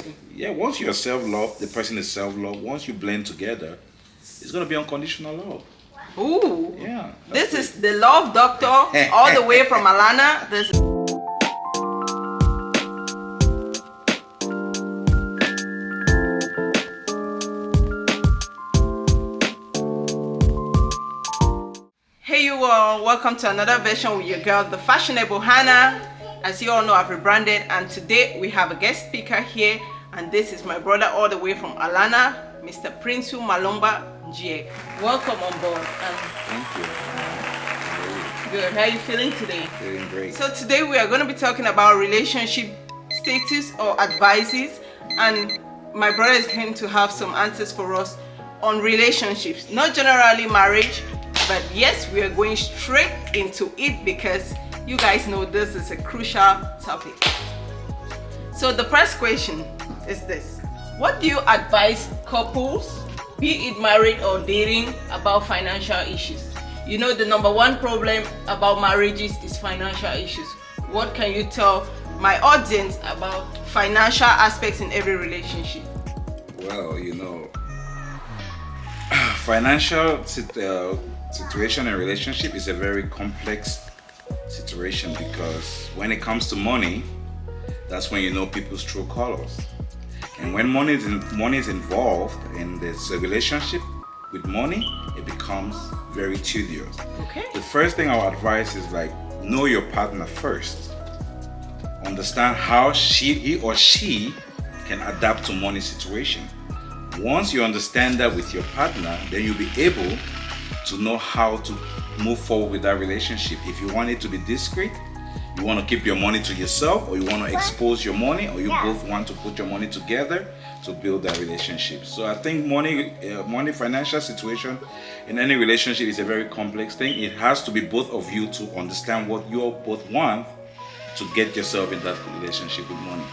person. Yeah, once you're self-love, the person is self-love. Once you blend together, it's gonna be unconditional love. Ooh. Yeah. This is the love doctor all the way from Atlanta. Hey you all, welcome to another version with your girl, the fashionable Hannah. As you all know, I've rebranded, and today we have a guest speaker here, and this is my brother all the way from Atlanta, Mr. Prinsu Malomba Njie. Welcome on board. Thank you. Good. How are you feeling today? Feeling great. So today we are going to be talking about relationship status or advices, and my brother is going to have some answers for us on relationships, not generally marriage, but yes, we are going straight into it because you guys know this is a crucial topic. So the first question is this: what do you advise couples, be it married or dating, about financial issues? You know, the number one problem about marriages is financial issues. What can you tell my audience about financial aspects in every relationship? Well, you know, financial situation and relationship is a very complex situation, because when it comes to money, that's when you know people's true colors. And when money is involved in this relationship with money, it becomes very tedious. Okay. The first thing I would advise is like, know your partner first. Understand how he or she can adapt to money situation. Once you understand that with your partner, then you'll be able to know how to move forward with that relationship. If you want it to be discreet, you want to keep your money to yourself, or you want to expose your money, or you both want to put your money together to build that relationship. So I think money financial situation in any relationship is a very complex thing. It has to be both of you to understand what you both want to get yourself in that relationship with money.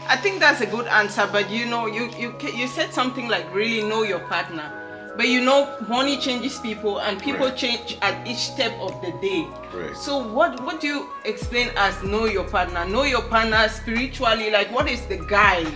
I think that's a good answer, but you know, you said something like really know your partner. But you know, money changes people, and people change at each step of the day. Right. So what do you explain as know your partner? Know your partner spiritually, like what is the guide?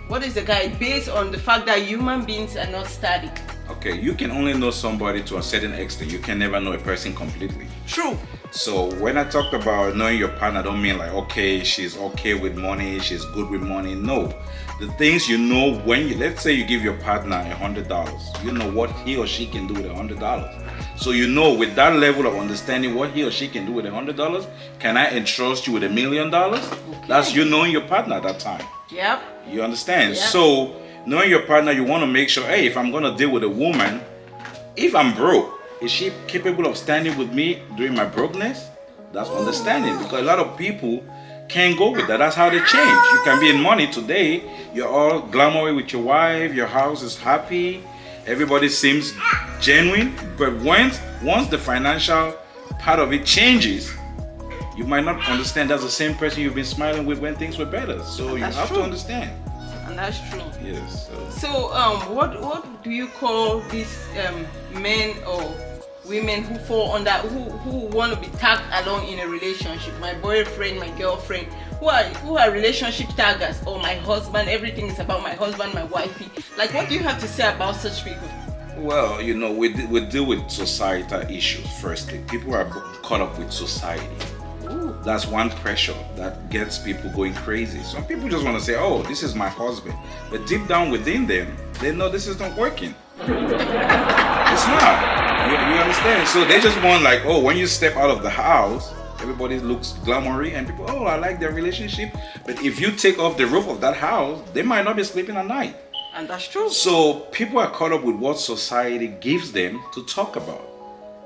What is the guide based on the fact that human beings are not static? Okay, you can only know somebody to a certain extent. You can never know a person completely. True. So when I talked about knowing your partner, I don't mean like, okay, she's okay with money, she's good with money. No. The things you know when let's say you give your partner $100, you know what he or she can do with $100. So you know with that level of understanding what he or she can do with $100, can I entrust you with $1 million? Okay. That's you knowing your partner at that time. Yep. You understand? Yep. So knowing your partner, you want to make sure, hey, if I'm going to deal with a woman, if I'm broke, is she capable of standing with me during my brokenness? That's understanding, because a lot of people can't go with that. That's how they change. You can be in money today, you're all glamorous with your wife, your house is happy, everybody seems genuine, but once the financial part of it changes, you might not understand that's the same person you've been smiling with when things were better. So you have to understand. And that's true. Yes. So what do you call these men or women who fall under, who want to be tagged along in a relationship? My boyfriend, my girlfriend, who are relationship taggers, or my husband, everything is about my husband, my wifey. Like, what do you have to say about such people? Well, you know, we deal with societal issues firstly. People are caught up with society. Ooh. That's one pressure that gets people going crazy. Some people just want to say, oh, this is my husband. But deep down within them, they know this is not working. It's not. You understand? So they just want like, oh, when you step out of the house, everybody looks glamorous and people, oh, I like their relationship. But if you take off the roof of that house, they might not be sleeping at night. And that's true. So people are caught up with what society gives them to talk about.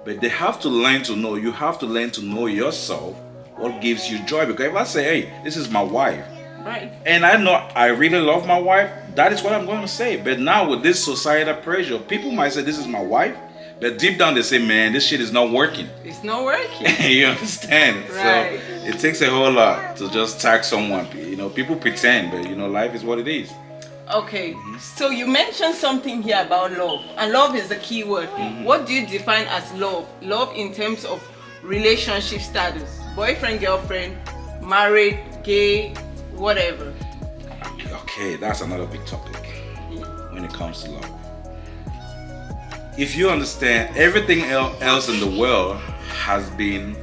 But they have to learn to know, you have to learn to know yourself, what gives you joy. Because if I say, hey, this is my wife, right, and I know I really love my wife, that is what I'm going to say. But now with this societal pressure, people might say this is my wife, but deep down they say, man, this shit is not working. It's not working. You understand? Right. So it takes a whole lot to just tag someone. You know, people pretend, but you know, life is what it is. Okay, so you mentioned something here about love, and love is the key word. What do you define as love? Love in terms of relationship status, boyfriend, girlfriend, married, gay, whatever. Okay, that's another big topic Yeah. when it comes to love. If you understand, everything else in the world has been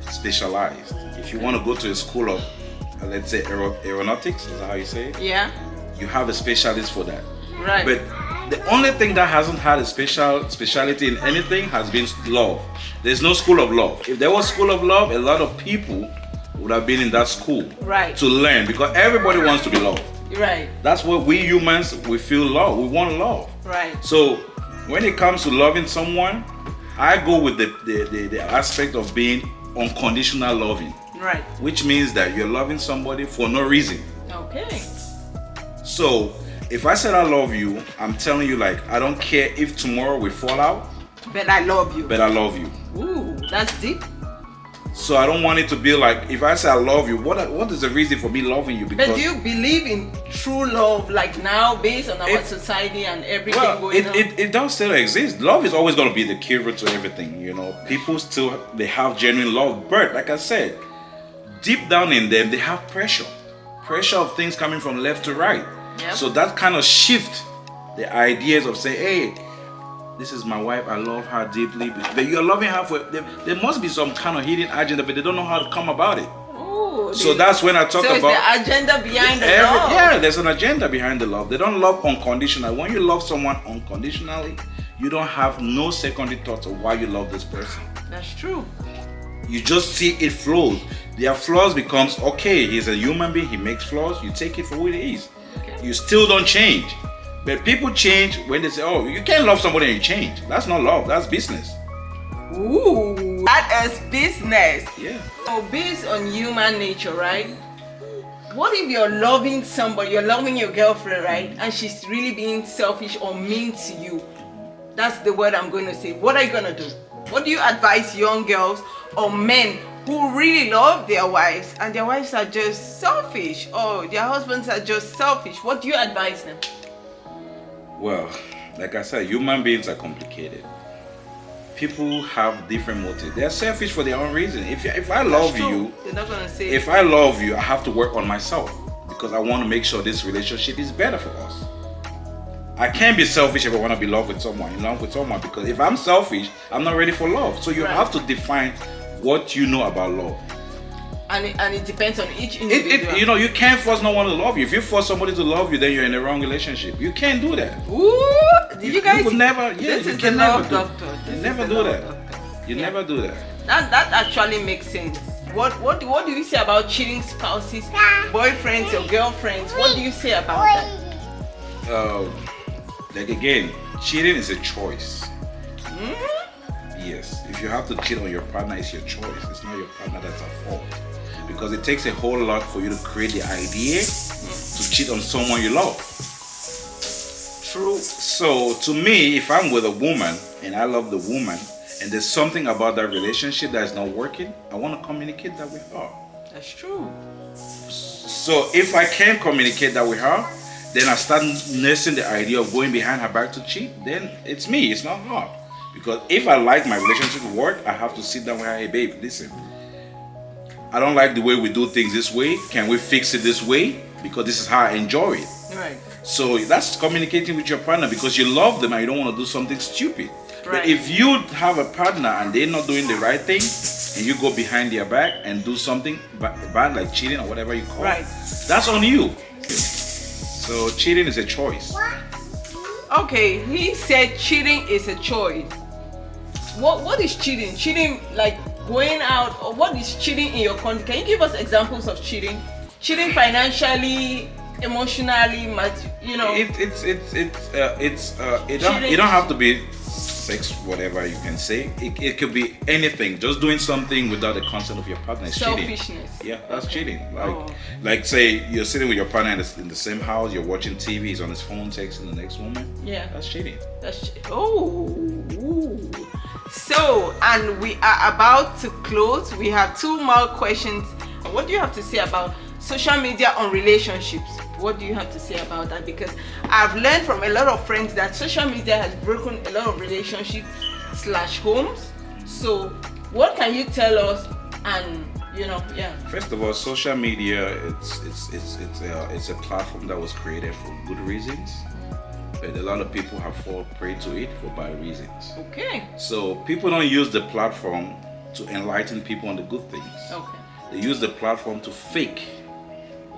specialized. If you want to go to a school of, let's say, aeronautics, is that how you say it? Yeah. You have a specialist for that. Right. But the only thing that hasn't had a speciality in anything has been love. There's no school of love. If there was school of love, a lot of people would have been in that school Right. to learn, because everybody wants to be loved. Right. That's what we humans, we feel love. We want love. Right. So when it comes to loving someone, I go with the aspect of being unconditional loving, Right. which means that you're loving somebody for no reason. Okay. So if I said I love you, I'm telling you, like, I don't care if tomorrow we fall out, But I love you. but I love you. Ooh, that's deep. So I don't want it to be like, if I say I love you, what is the reason for me loving you? But do you believe in true love, like now, based on our society and everything going on? It does still exist. Love is always going to be the key root to everything, you know. People still, they have genuine love, but like I said, deep down in them, they have pressure of things coming from left to right. Yep. So that kind of shift the ideas of saying, hey, this is my wife, I love her deeply, but you're loving her for, there must be some kind of hidden agenda, but they don't know how to come about it. Ooh, So that's when I talk so about the agenda behind the love. yeah, there's an agenda behind the love. They don't love unconditionally. When you love someone unconditionally, you don't have no secondary thoughts of why you love this person. That's true. You just see it flows. Their flaws becomes, okay, he's a human being, he makes flaws, you take it for what it is. Okay. You still don't change. But people change when they say, oh, you can't love somebody and you change. That's not love, that's business. Ooh, that is business. Yeah. So based on human nature, right? What if you're loving somebody, you're loving your girlfriend, right? And she's really being selfish or mean to you. That's the word I'm going to say. What are you going to do? What do you advise young girls or men who really love their wives and their wives are just selfish, or their husbands are just selfish? What do you advise them? Well, like I said, human beings are complicated. People have different motives. They're selfish for their own reason. If I love you, they're not gonna say. If I love you, I have to work on myself because I want to make sure this relationship is better for us. I can't be selfish if I want to be in love with someone, because if I'm selfish, I'm not ready for love. So you have to define what you know about love. And it depends on each individual. You can't force no one to love you. If you force somebody to love you, then you're in the wrong relationship. You can't do that. Ooh, did you guys? You would never. Yeah, this you is can the never love do. doctor. You never do that. You never do that. That actually makes sense. What do you say about cheating spouses, boyfriends or girlfriends? What do you say about that? Like again, cheating is a choice. Mm-hmm. Yes, if you have to cheat on your partner, it's your choice. It's not your partner that's at fault. Because it takes a whole lot for you to create the idea to cheat on someone you love. True. So to me, if I'm with a woman and I love the woman and there's something about that relationship that is not working, I want to communicate that with her. That's true. So if I can't communicate that with her, then I start nursing the idea of going behind her back to cheat, then it's me, it's not her. Because if I like my relationship to work, I have to sit down with her, hey babe, listen, I don't like the way we do things this way. Can we fix it this way? Because this is how I enjoy it. Right. So that's communicating with your partner because you love them and you don't want to do something stupid. Right. But if you have a partner and they're not doing the right thing and you go behind their back and do something bad like cheating or whatever you call it, that's on you. So cheating is a choice. Okay, he said cheating is a choice. What is cheating? Cheating like going out, or what is cheating in your country? Can you give us examples of cheating? Cheating financially, emotionally, you know. It don't have to be sex, whatever you can say. It could be anything. Just doing something without the consent of your partner is cheating. Selfishness. Yeah, that's cheating. Like say you're sitting with your partner in the same house, you're watching TV, he's on his phone texting the next woman. Yeah. That's cheating. Ooh. So, and we are about to close. We have 2 more questions. What do you have to say about social media on relationships? What do you have to say about that? Because I've learned from a lot of friends that social media has broken a lot of relationships / homes. So what can you tell us, and Yeah. First of all, social media, it's a platform that was created for good reasons, but a lot of people have fallen prey to it for bad reasons. Okay. So people don't use the platform to enlighten people on the good things. Okay. They use the platform to fake.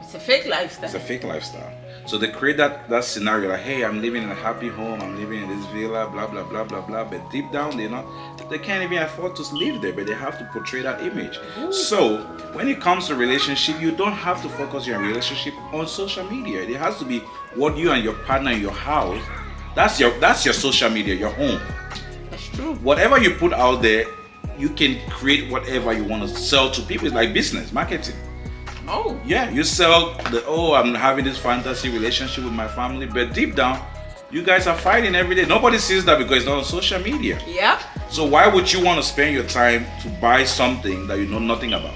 It's a fake lifestyle. It's a fake lifestyle. So they create that scenario like, hey, I'm living in a happy home, I'm living in this villa, blah blah blah blah blah. But deep down, they can't even afford to live there, but they have to portray that image. Ooh. So when it comes to relationship, you don't have to focus your relationship on social media. It has to be what you and your partner in your house. That's your social media, your home. That's true. Whatever you put out there, you can create whatever you want to sell to people. It's like business, marketing. Oh. Yeah, you sell I'm having this fantasy relationship with my family, but deep down, you guys are fighting every day. Nobody sees that because it's not on social media. Yeah. So why would you want to spend your time to buy something that you know nothing about?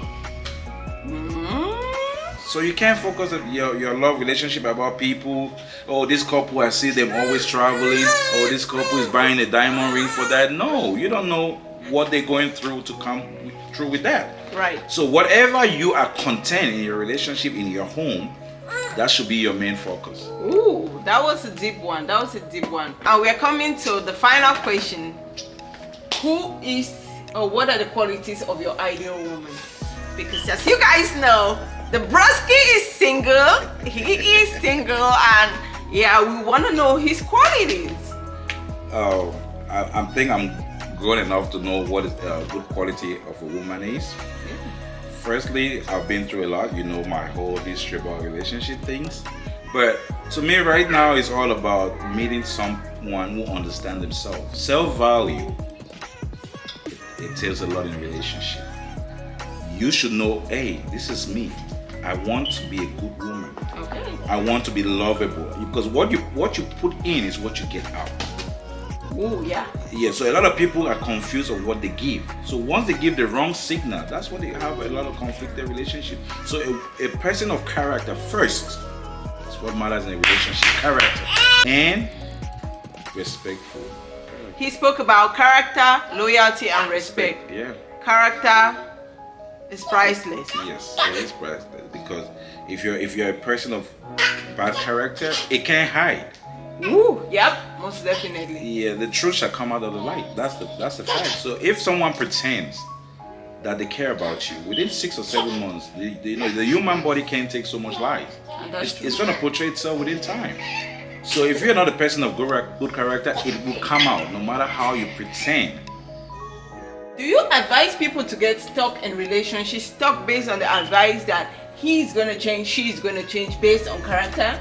So you can't focus on your love relationship about people. Oh, this couple, I see them always traveling. Oh, this couple is buying a diamond ring for that. No, you don't know what they're going through to come through with that. Right. So whatever you are content in your relationship, in your home, that should be your main focus. Ooh, that was a deep one. And we're coming to the final question. Who is or what are the qualities of your ideal woman? Because as you guys know, the broski is single. He is single, and yeah, we want to know his qualities. I think I'm grown enough to know what is a good quality of a woman is. Firstly, I've been through a lot, my whole history about relationship things. But to me right now, it's all about meeting someone who understands themselves. Self-value, it tells a lot in relationship. You should know, hey, this is me. I want to be a good woman. Okay. I want to be lovable. Because what you put in is what you get out. Oh, yeah. Yeah, so a lot of people are confused of what they give. So once they give the wrong signal, that's when they have a lot of conflicted relationship. So a person of character first is what matters in a relationship. Character and respectful. He spoke about character, loyalty, and respect. Yeah. Character is priceless. Yes, it is priceless because if you're a person of bad character, it can't hide. Ooh, yep, most definitely. Yeah, the truth shall come out of the light. That's the fact. So if someone pretends that they care about you, within 6 or 7 months, the human body can't take so much lies. It's going to portray itself within time. So if you're not a person of good character, it will come out no matter how you pretend. Do you advise people to get stuck in relationships, stuck based on the advice that he's going to change, she's going to change based on character?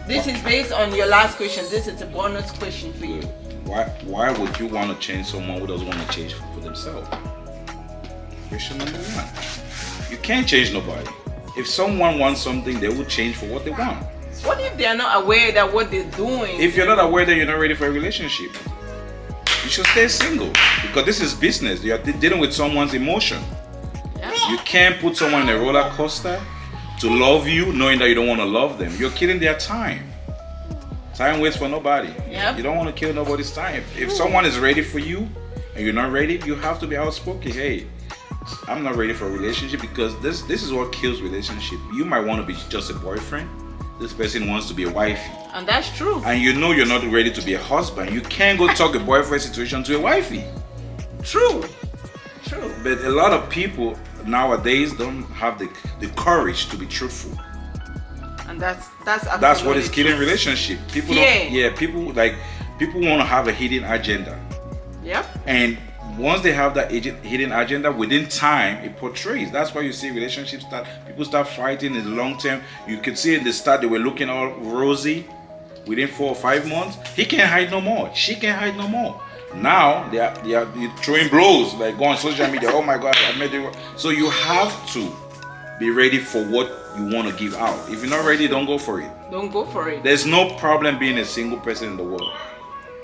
This is based on your last question. This is a bonus question for you. Why would you want to change someone who doesn't want to change for themselves? Question number 1. You can't change nobody. If someone wants something, they will change for what they want. What if they are not aware that what they're doing? If you're not aware that you're not ready for a relationship, you should stay single because this is business. You're dealing with someone's emotion. Yeah. You can't put someone in a roller coaster to love you knowing that you don't want to love them. You're killing their time. Time waits for nobody. Yep. You don't want to kill nobody's time. If someone is ready for you and you're not ready, you have to be outspoken. Hey, I'm not ready for a relationship because this is what kills relationship. You might want to be just a boyfriend. This person wants to be a wifey. And that's true. And you know you're not ready to be a husband. You can't go talk a boyfriend situation to a wifey. True. But a lot of people nowadays don't have the courage to be truthful. And that's what is killing relationship. People people want to have a hidden agenda. Yep. And once they have that hidden agenda, within time it portrays. That's why you see relationships people start fighting in the long term. You can see in the start they were looking all rosy. Within 4 or 5 months, he can't hide no more. She can't hide no more. Now they are throwing blows, like go on social media. Oh my God, I made it. So you have to be ready for what you want to give out. If you're not ready, don't go for it. Don't go for it. There's no problem being a single person in the world.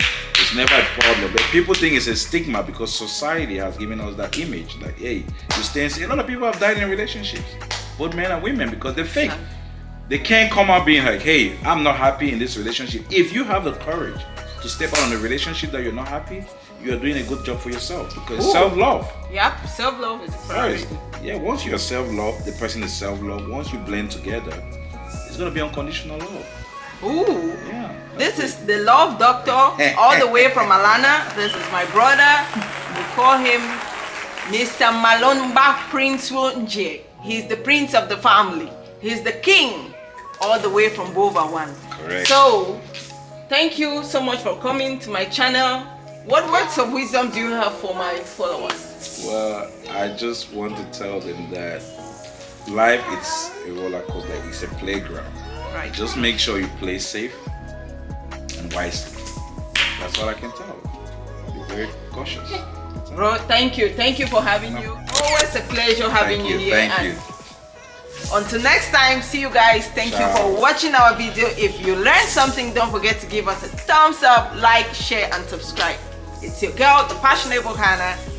It's never a problem. But people think it's a stigma because society has given us that image. Like, hey, you stay and see. A lot of people have died in relationships, both men and women, because they're fake. They can't come out being like, hey, I'm not happy in this relationship. If you have the courage to step out on a relationship that you're not happy, you're doing a good job for yourself, because Ooh. self-love. Yep, self-love is a priority. First, yeah, once you're self-love, the person is self-love, once you blend together, it's going to be unconditional love. Ooh. Yeah. This is the love doctor, all the way from Alana. This is my brother. We call him Mr. Malonba Prince Wonje. He's the prince of the family. He's the king, all the way from Bova One. Correct. So, thank you so much for coming to my channel. What words of wisdom do you have for my followers? Well, I just want to tell them that life is a roller coaster. It's a playground. Right. Just make sure you play safe and wisely. That's all I can tell you. Be very cautious. Bro, thank you. Thank you for having you. Always a pleasure having you here. Thank you. Until next time, see you guys. Thank Ciao. you for watching our video. If you learned something, don't forget to give us a thumbs up, like, share, and subscribe. It's your girl, Thafashionnablehannah.